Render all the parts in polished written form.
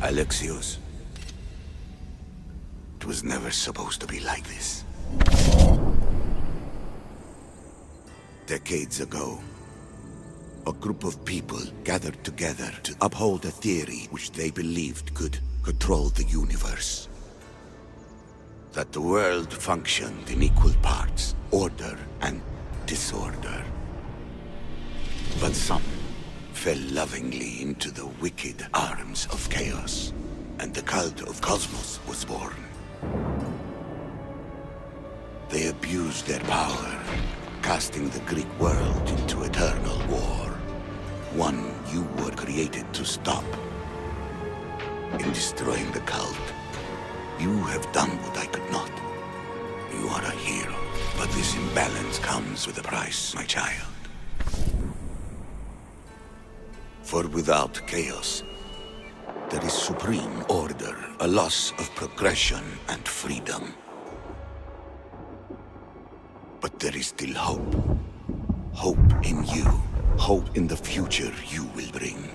Alexios. It was never supposed to be like this. Decades ago, a group of people gathered together to uphold a theory which they believed could control the universe. That the world functioned in equal parts, order and disorder. But some fell lovingly into the wicked arms of chaos, and the cult of Cosmos was born. They abused their power, casting the Greek world into eternal war. One you were created to stop. In destroying the cult, you have done what I could not. You are a hero, but this imbalance comes with a price, my child. For without chaos, there is supreme order, a loss of progression and freedom. But there is still hope. Hope in you. Hope in the future you will bring.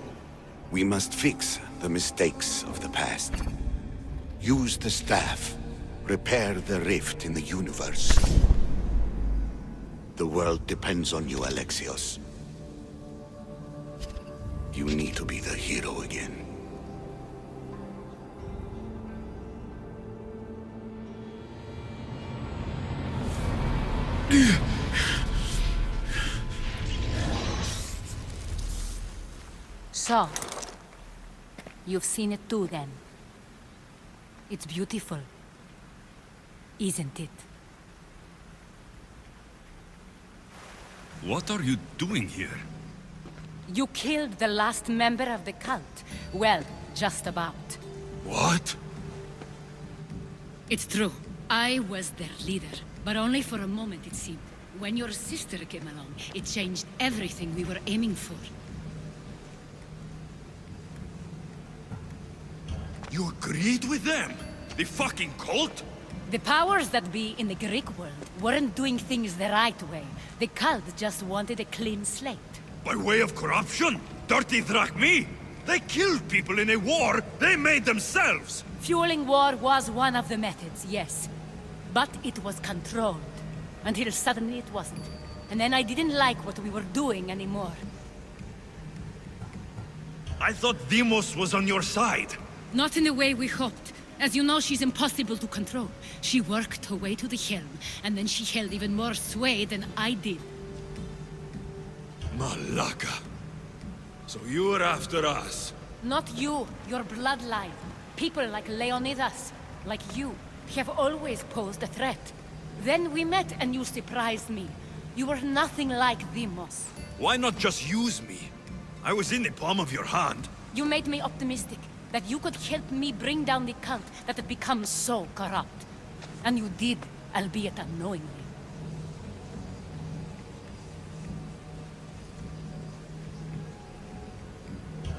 We must fix the mistakes of the past. Use the staff. Repair the rift in the universe. The world depends on you, Alexios. You need to be the hero again. So, you've seen it too then. It's beautiful, isn't it? What are you doing here? You killed the last member of the cult. Well, just about. What? It's true. I was their leader, but only for a moment it seemed. When your sister came along, it changed everything we were aiming for. You agreed with them? The fucking cult? The powers that be in the Greek world weren't doing things the right way. The cult just wanted a clean slate. By way of corruption? Dirty drachmi? They killed people in a war they made themselves! Fueling war was one of the methods, yes. But it was controlled. Until suddenly it wasn't. And then I didn't like what we were doing anymore. I thought Deimos was on your side. Not in the way we hoped. As you know, she's impossible to control. She worked her way to the helm, and then she held even more sway than I did. Malaka. So you were after us? Not you, your bloodline. People like Leonidas, like you, have always posed a threat. Then we met and you surprised me. You were nothing like Deimos. Why not just use me? I was in the palm of your hand. You made me optimistic that you could help me bring down the cult that had become so corrupt. And you did, albeit unknowingly.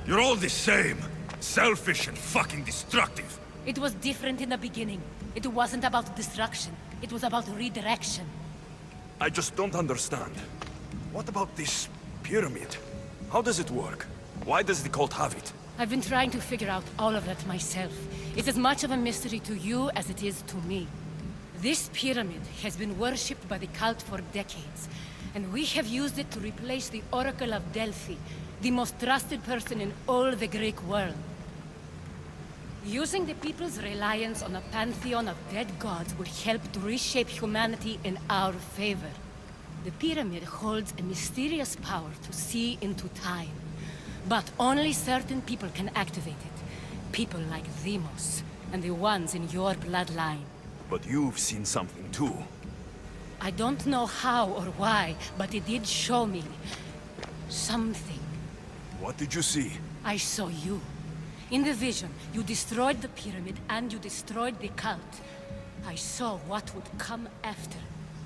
You're all the same. Selfish and fucking destructive. It was different in the beginning. It wasn't about destruction. It was about redirection. I just don't understand. What about this pyramid? How does it work? Why does the cult have it? I've been trying to figure out all of that myself. It's as much of a mystery to you as it is to me. This pyramid has been worshipped by the cult for decades, and we have used it to replace the Oracle of Delphi, the most trusted person in all the Greek world. Using the people's reliance on a pantheon of dead gods would help to reshape humanity in our favor. The pyramid holds a mysterious power to see into time. But only certain people can activate it. People like Deimos, and the ones in your bloodline. But you've seen something too. I don't know how or why, but it did show me something. What did you see? I saw you. In the vision, you destroyed the pyramid and you destroyed the cult. I saw what would come after.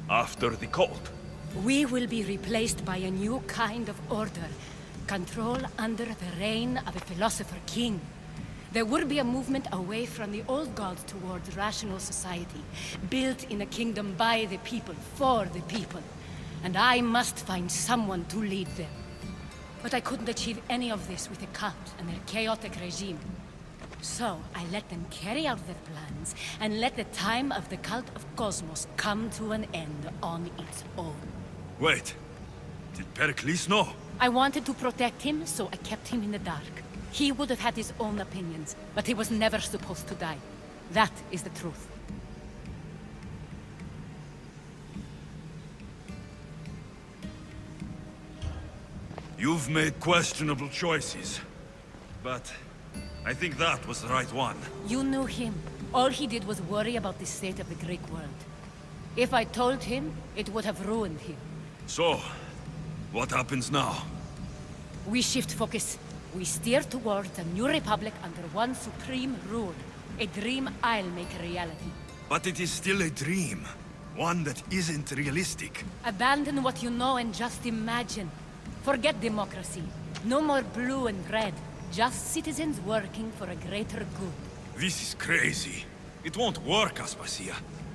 After the cult? We will be replaced by a new kind of order. Control under the reign of a philosopher king. There would be a movement away from the old gods towards rational society, built in a kingdom by the people, for the people. And I must find someone to lead them. But I couldn't achieve any of this with the cult and their chaotic regime. So, I let them carry out their plans, and let the time of the Cult of Cosmos come to an end on its own. Wait. Did Pericles know? I wanted to protect him, so I kept him in the dark. He would have had his own opinions, but he was never supposed to die. That is the truth. You've made questionable choices. But I think that was the right one. You knew him. All he did was worry about the state of the Greek world. If I told him, it would have ruined him. So, what happens now? We shift focus. We steer towards a new republic under one supreme rule. A dream I'll make a reality. But it is still a dream. One that isn't realistic. Abandon what you know and just imagine. Forget democracy. No more blue and red. Just citizens working for a greater good. This is crazy. It won't work, Aspasia.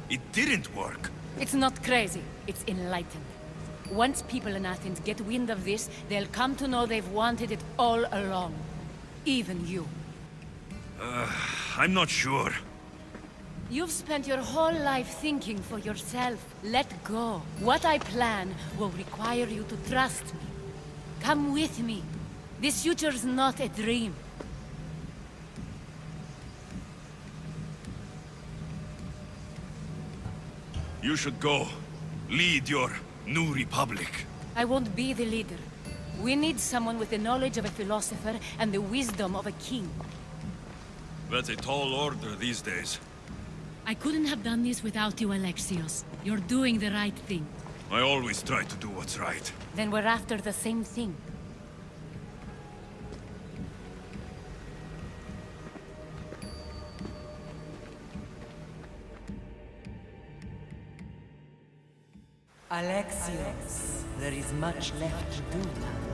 It didn't work. It's not crazy. It's enlightened. Once people in Athens get wind of this, they'll come to know they've wanted it all along. Even you. I'm not sure. You've spent your whole life thinking for yourself. Let go. What I plan will require you to trust me. Come with me. This future's not a dream. You should go. Lead your new republic. I won't be the leader. We need someone with the knowledge of a philosopher and the wisdom of a king. That's a tall order these days. I couldn't have done this without you, Alexios. You're doing the right thing. I always try to do what's right. Then we're after the same thing. Alexios, there is much left to do now.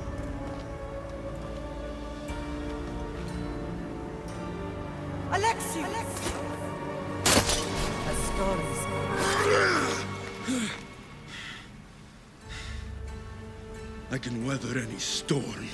Alexios! A story's I can weather any storm.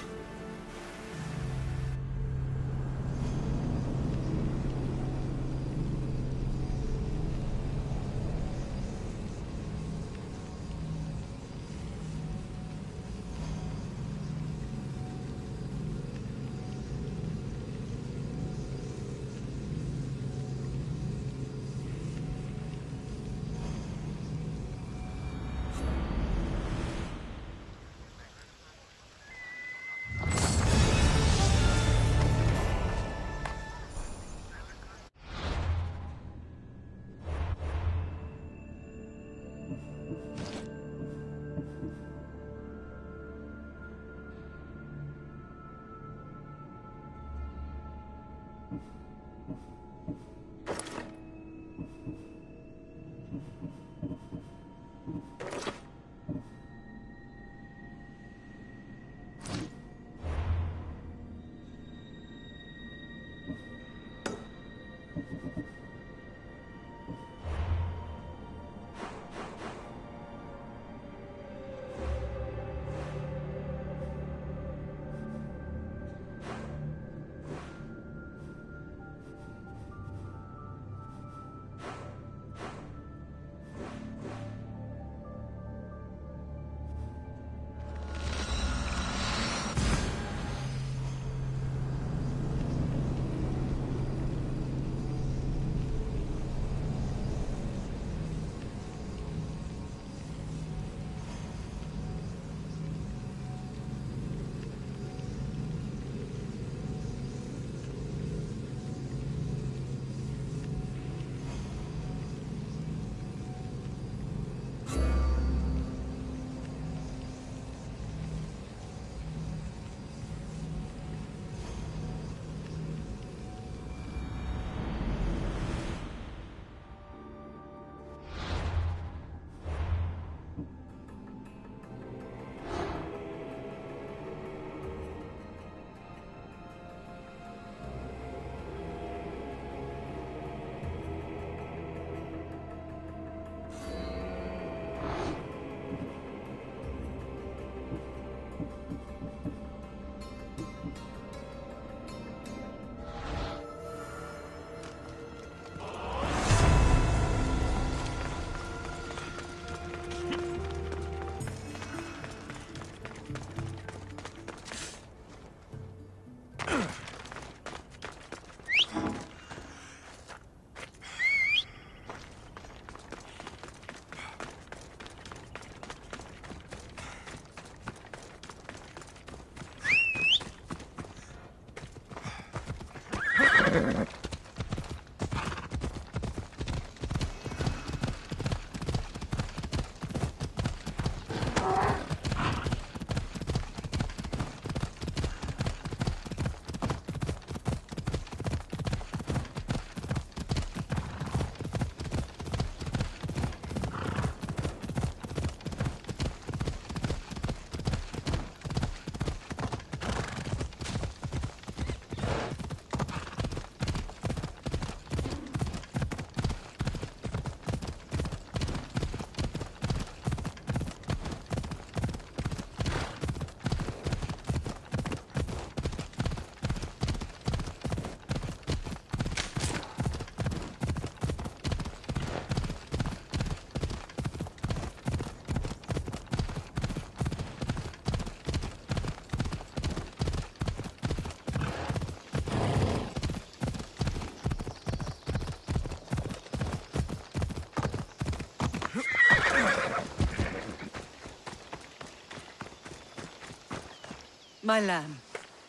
My lamb,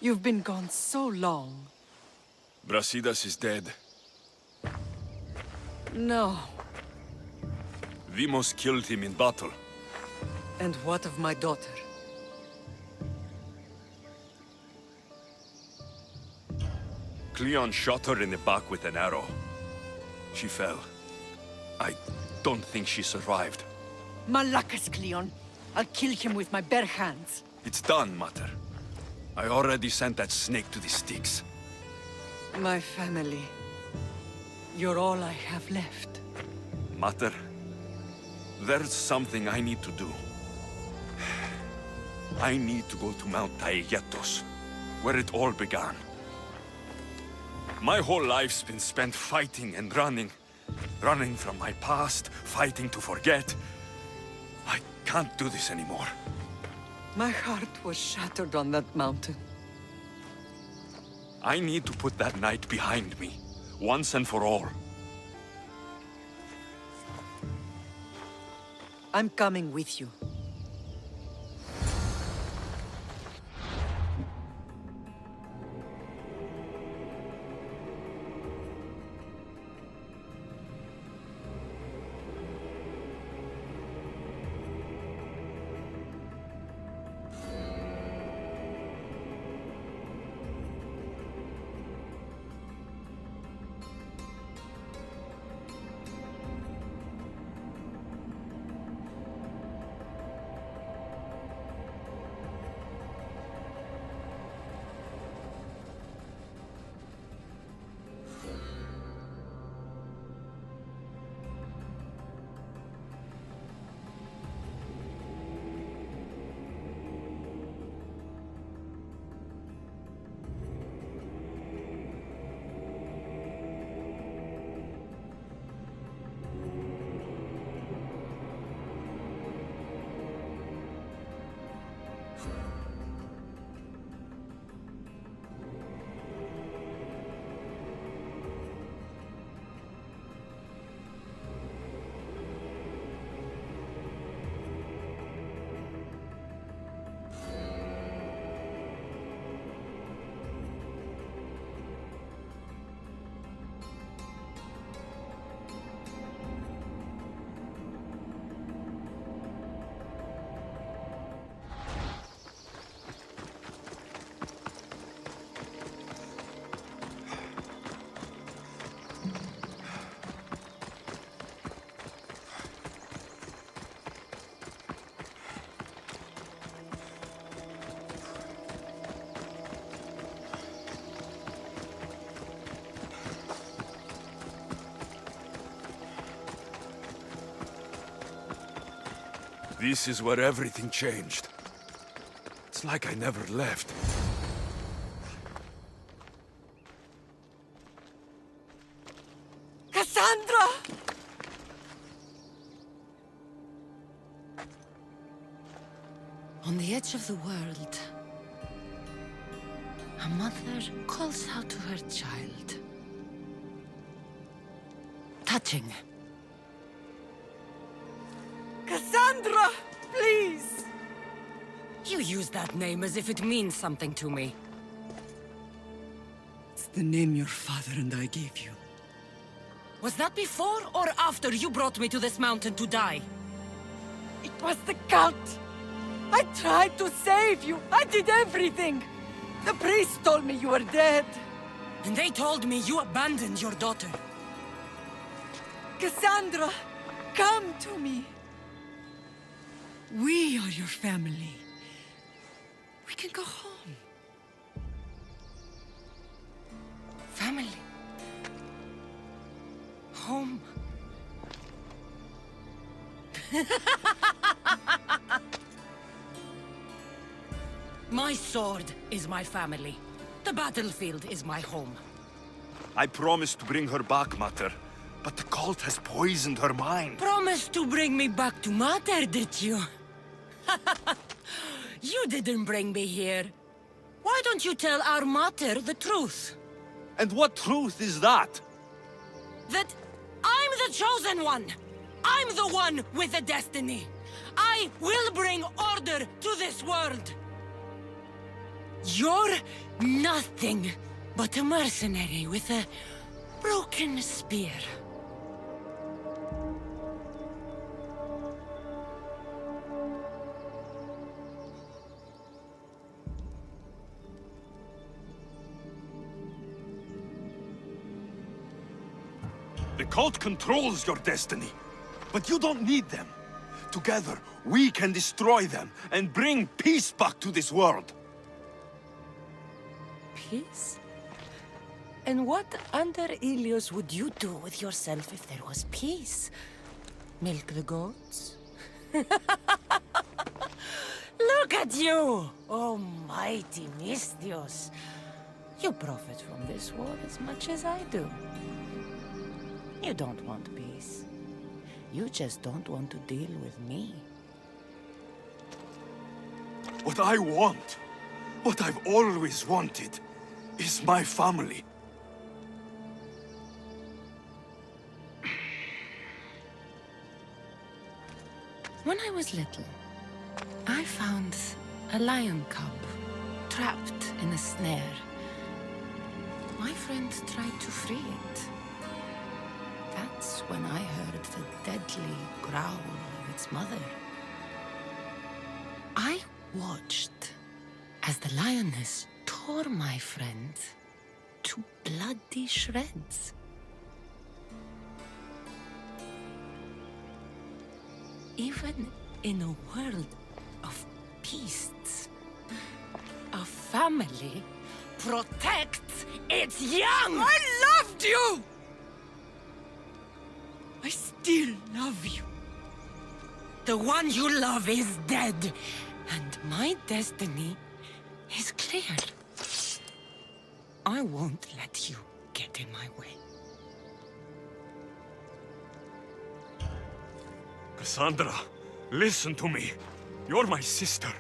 you've been gone so long. Brasidas is dead. No. Vimos killed him in battle. And what of my daughter? Cleon shot her in the back with an arrow. She fell. I don't think she survived. Malakas, Cleon. I'll kill him with my bare hands. It's done, Mater. I already sent that snake to the sticks. My family. You're all I have left. Mater, there's something I need to do. I need to go to Mount Taegetos, where it all began. My whole life's been spent fighting and running. Running from my past, fighting to forget. I can't do this anymore. My heart was shattered on that mountain. I need to put that night behind me, once and for all. I'm coming with you. This is where everything changed. It's like I never left. Cassandra! On the edge of the world, a mother calls out to her child. Touching. Cassandra! Please! You use that name as if it means something to me. It's the name your father and I gave you. Was that before or after you brought me to this mountain to die? It was the cult! I tried to save you! I did everything! The priest told me you were dead! And they told me you abandoned your daughter. Cassandra, come to me! We are your family. We can go home. Family. Home. My sword is my family. The battlefield is my home. I promised to bring her back, Mater, but the cult has poisoned her mind. Promised to bring me back to Mater, did you? You didn't bring me here. Why don't you tell our Mater the truth? And what truth is that? That I'm the chosen one! I'm the one with the destiny! I will bring order to this world! You're nothing but a mercenary with a broken spear. The cult controls your destiny, but you don't need them. Together, we can destroy them and bring peace back to this world. Peace? And what under Ilios would you do with yourself if there was peace? Milk the goats? Look at you! Almighty Mistios! You profit from this war as much as I do. You don't want peace. You just don't want to deal with me. What I want, what I've always wanted, is my family. When I was little, I found a lion cub trapped in a snare. My friend tried to free it. That's when I heard the deadly growl of its mother. I watched as the lioness tore my friend to bloody shreds. Even in a world of beasts, a family protects its young! I loved you! I still love you. The one you love is dead, and my destiny is clear. I won't let you get in my way. Cassandra, listen to me. You're my sister.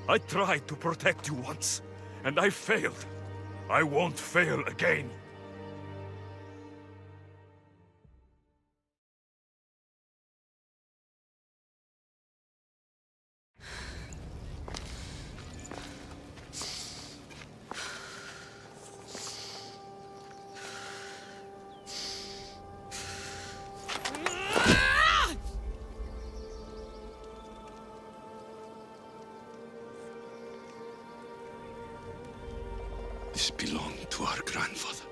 I tried to protect you once, and I failed. I won't fail again. This belonged to our grandfather.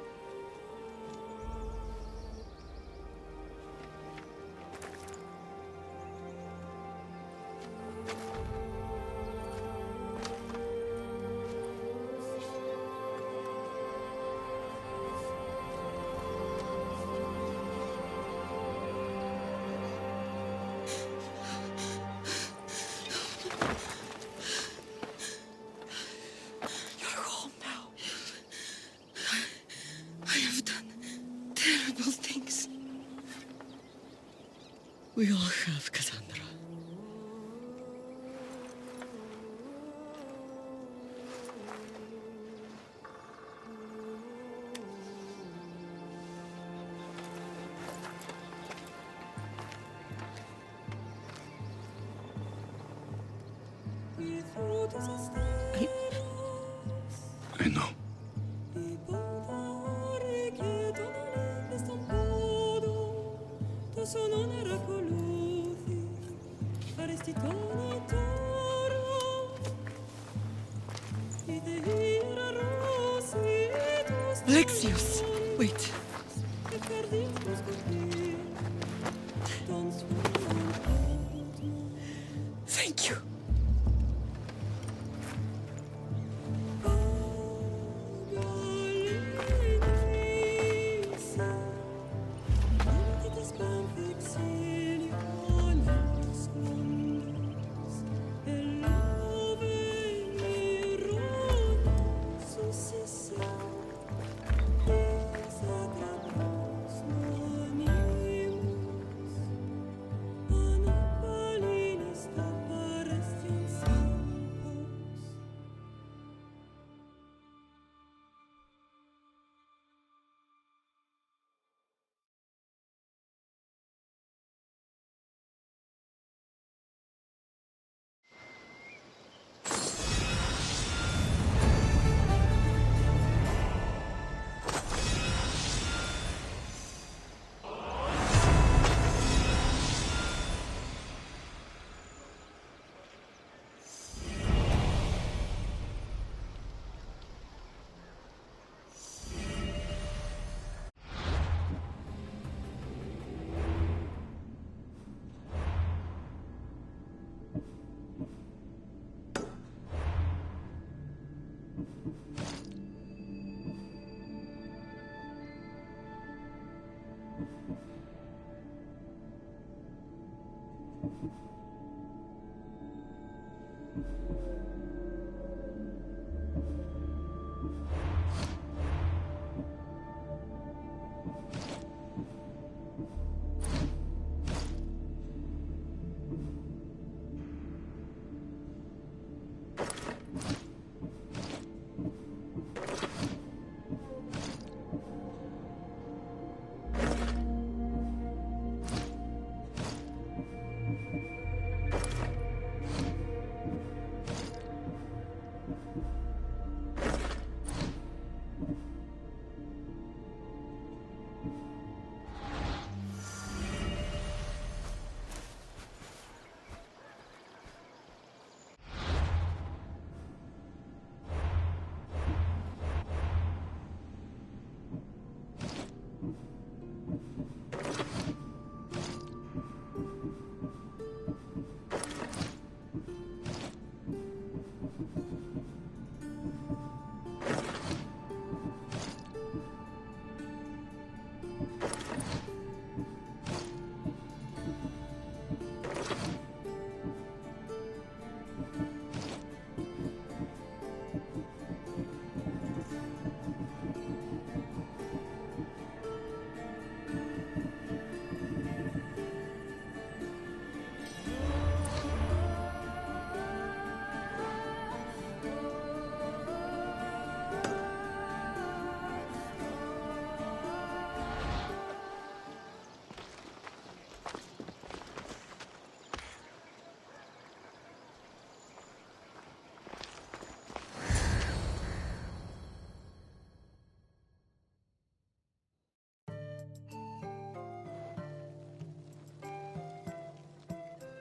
We all have, Cassandra. I know. Alexios! Wait. Thank you.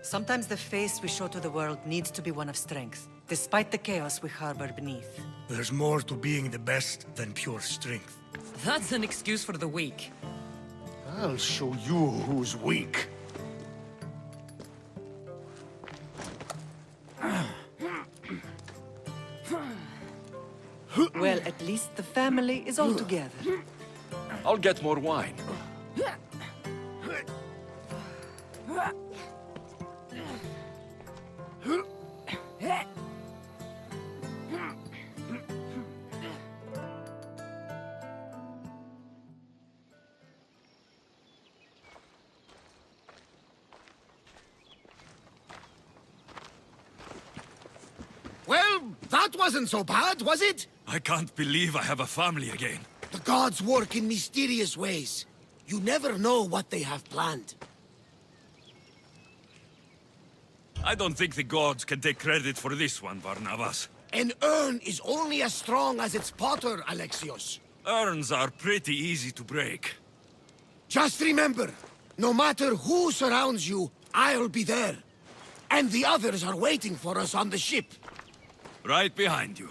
Sometimes the face we show to the world needs to be one of strength, despite the chaos we harbor beneath. There's more to being the best than pure strength. That's an excuse for the weak. I'll show you who's weak. Well, at least the family is all together. I'll get more wine. Well, that wasn't so bad, was it? I can't believe I have a family again. The gods work in mysterious ways. You never know what they have planned. I don't think the gods can take credit for this one, Barnabas. An urn is only as strong as its potter, Alexios. Urns are pretty easy to break. Just remember, No matter who surrounds you, I'll be there. And the others are waiting for us on the ship. Right behind you.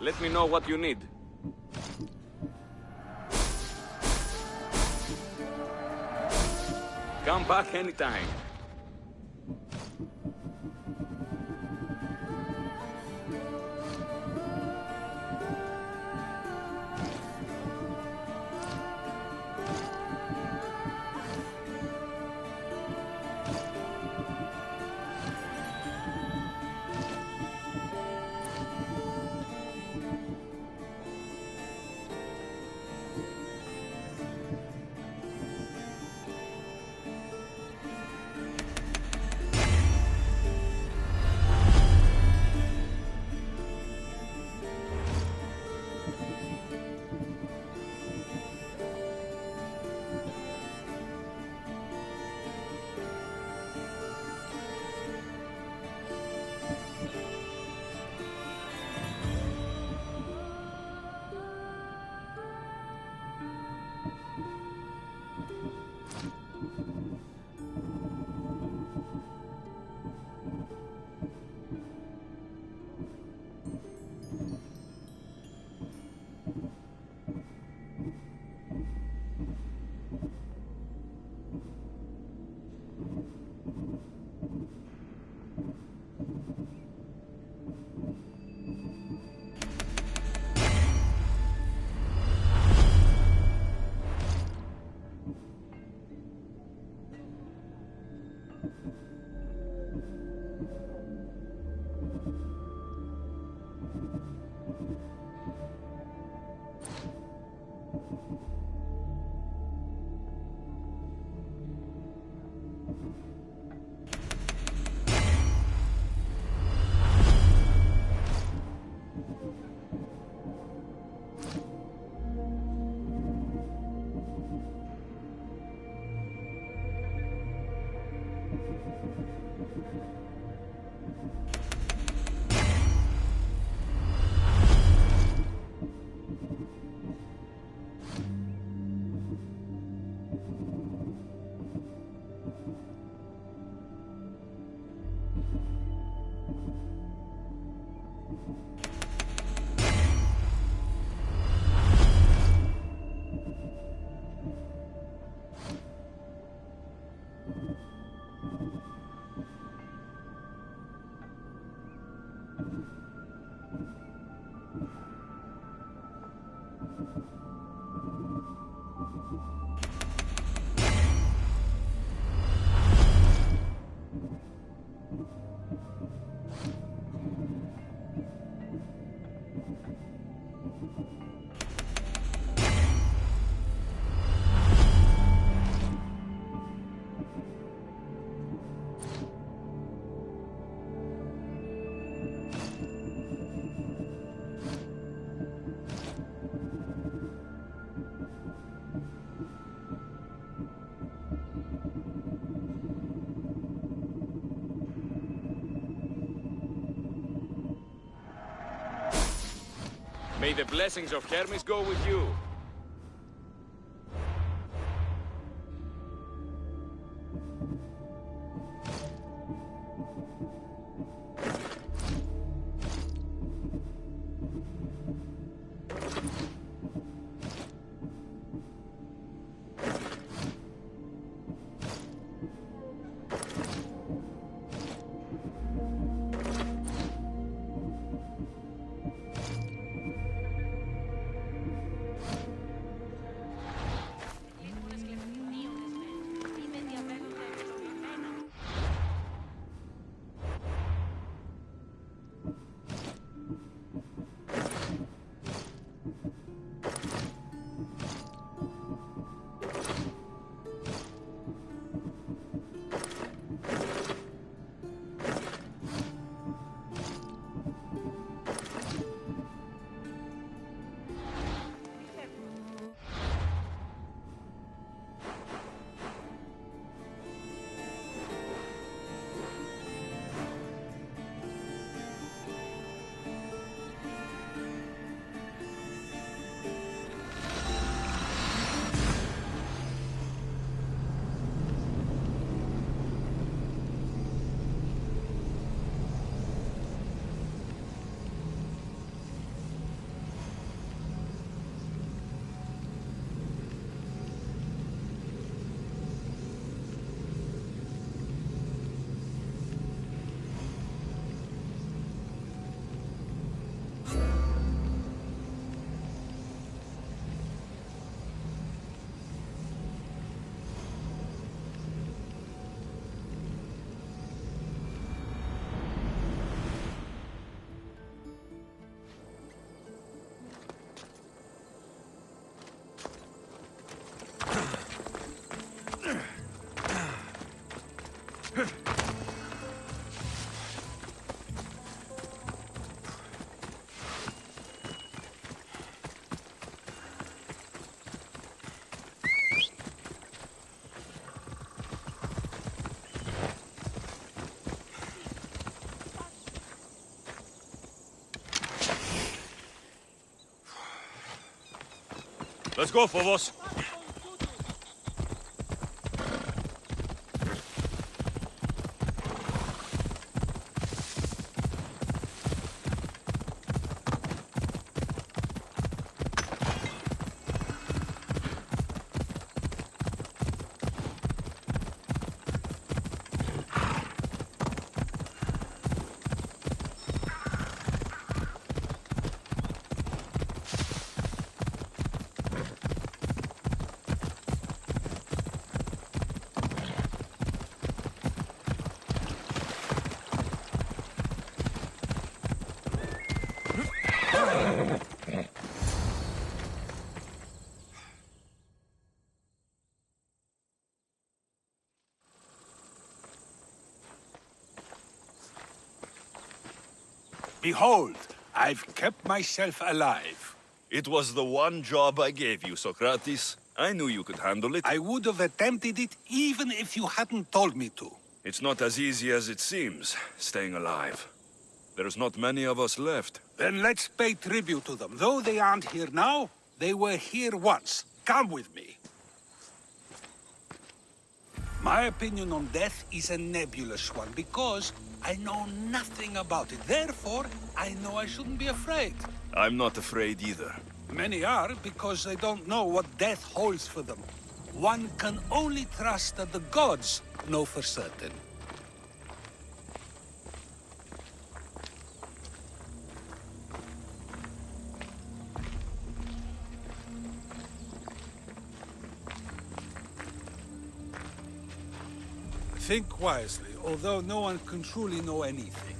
Let me know what you need. Come back anytime. May the blessings of Hermes go with you. Let's go, Phobos. Behold, I've kept myself alive. It was the one job I gave you, Socrates. I knew you could handle it. I would have attempted it even if you hadn't told me to. It's not as easy as it seems, staying alive. There's not many of us left. Then let's pay tribute to them. Though they aren't here now, they were here once. Come with me. My opinion on death is a nebulous one because I know nothing about it. Therefore, I know I shouldn't be afraid. I'm not afraid either. Many are because they don't know what death holds for them. One can only trust that the gods know for certain. Think wisely, although no one can truly know anything.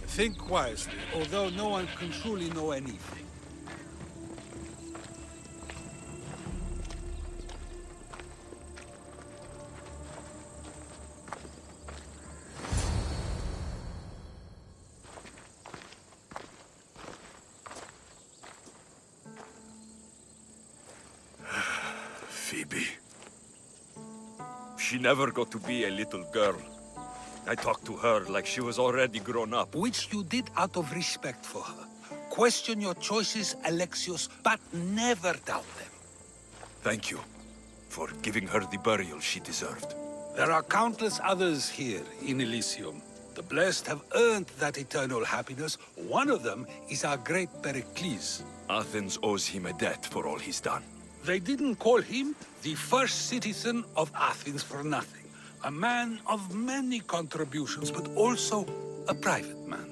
Think wisely, although no one can truly know anything. Phoebe. She never got to be a little girl. I talked to her like she was already grown up. Which you did out of respect for her. Question your choices, Alexios, but never doubt them. Thank you for giving her the burial she deserved. There are countless others here in Elysium. The blessed have earned that eternal happiness. One of them is our great Pericles. Athens owes him a debt for all he's done. They didn't call him the first citizen of Athens for nothing. A man of many contributions, but also a private man.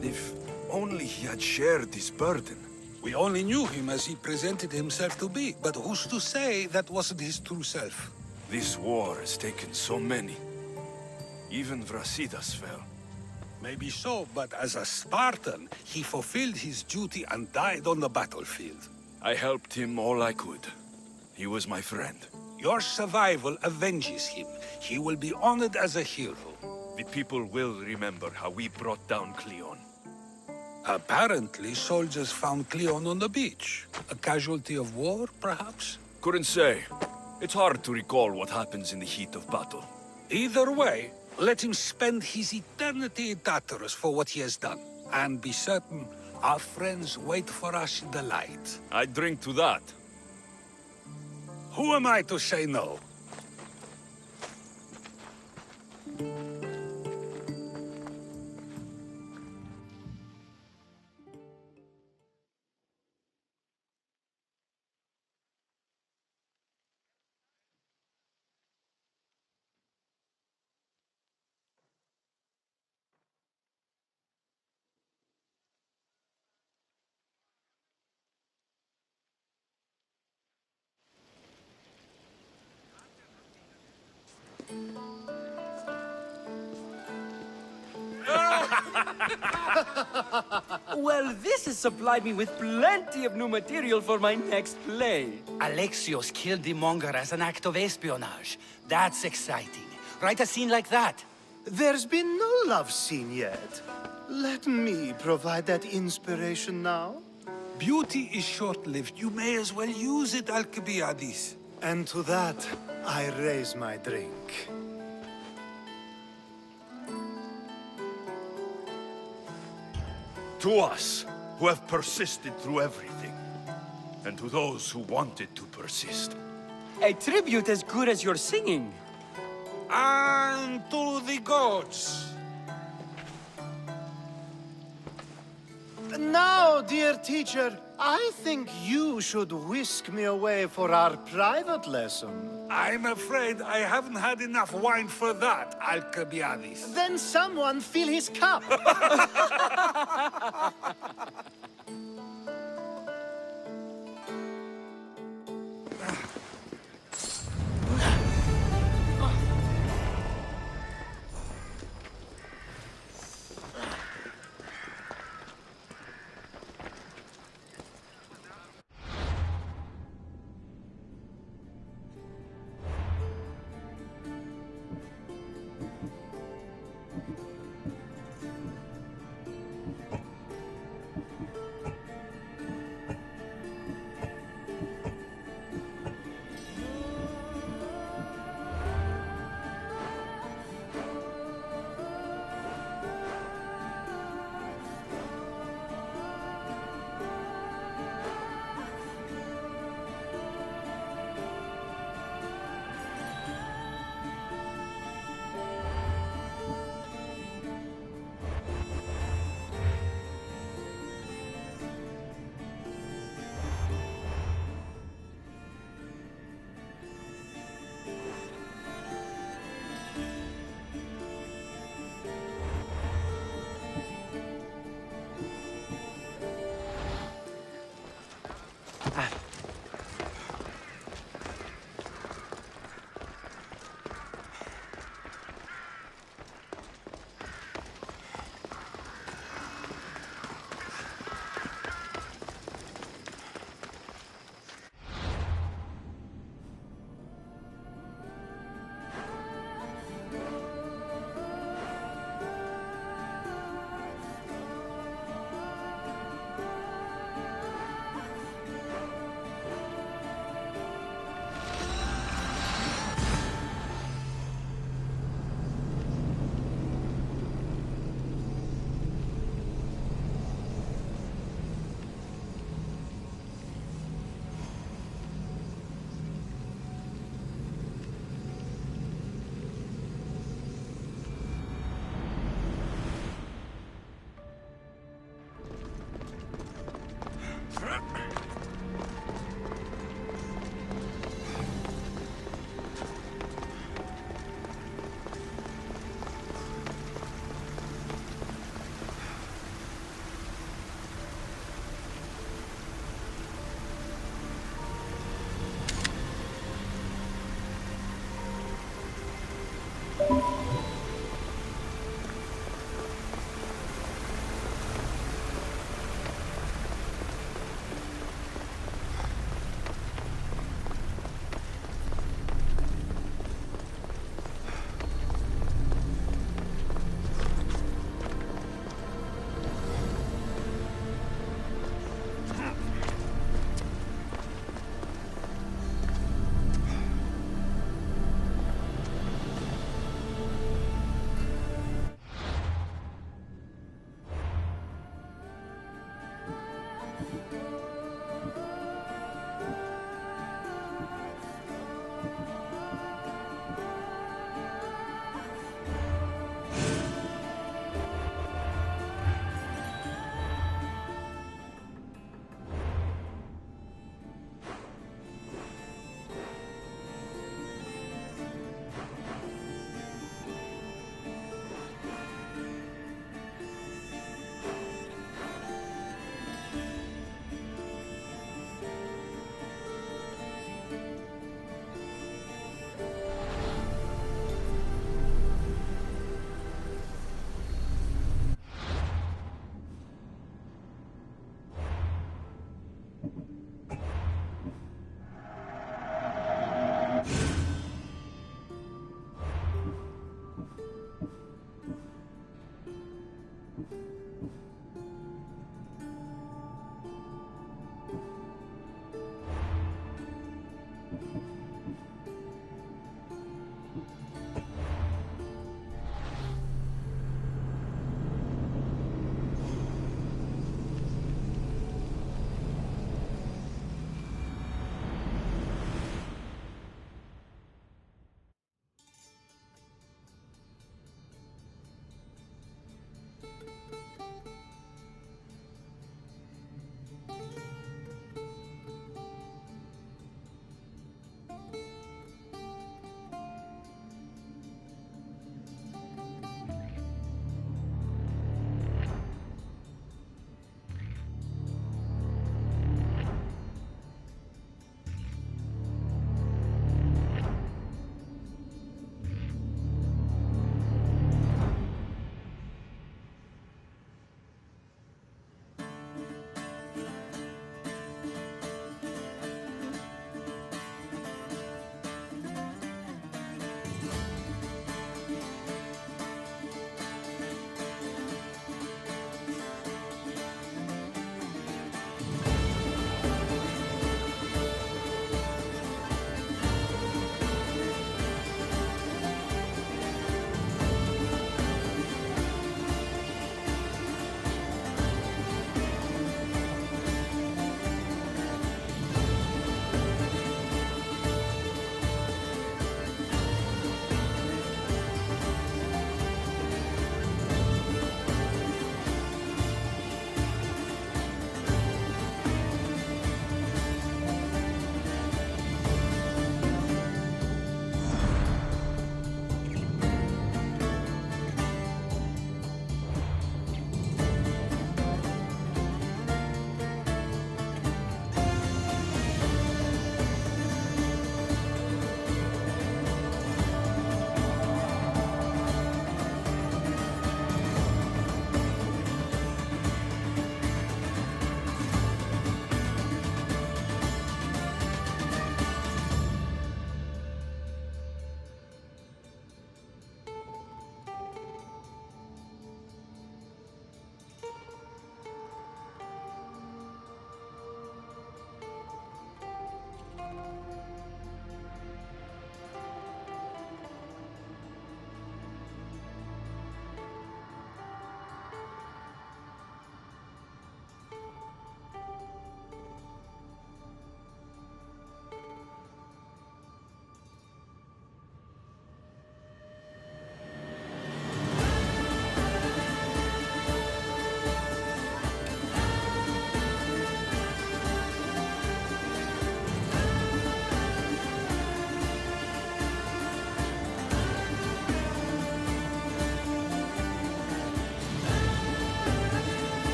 If only he had shared his burden. We only knew him as he presented himself to be, but who's to say that wasn't his true self? This war has taken so many. Even Brasidas fell. Maybe so, but as a Spartan, he fulfilled his duty and died on the battlefield. I helped him all I could. He was my friend. Your survival avenges him. He will be honored as a hero. The people will remember how we brought down Cleon. Apparently, soldiers found Cleon on the beach. A casualty of war, perhaps? Couldn't say. It's hard to recall what happens in the heat of battle. Either way, let him spend his eternity in Tartarus for what he has done. And be certain, our friends wait for us in the light. I drink to that. Who am I to say no? Well, this has supplied me with plenty of new material for my next play. Alexios killed the monger as an act of espionage. That's exciting. Write a scene like that. There's been no love scene yet. Let me provide that inspiration now. Beauty is short-lived. You may as well use it, Alcibiades. And to that, I raise my drink. To us, who have persisted through everything. And to those who wanted to persist. A tribute as good as your singing. And to the gods. Now, dear teacher, I think you should whisk me away for our private lesson. I'm afraid I haven't had enough wine for that, Alcibiades. Then someone fill his cup.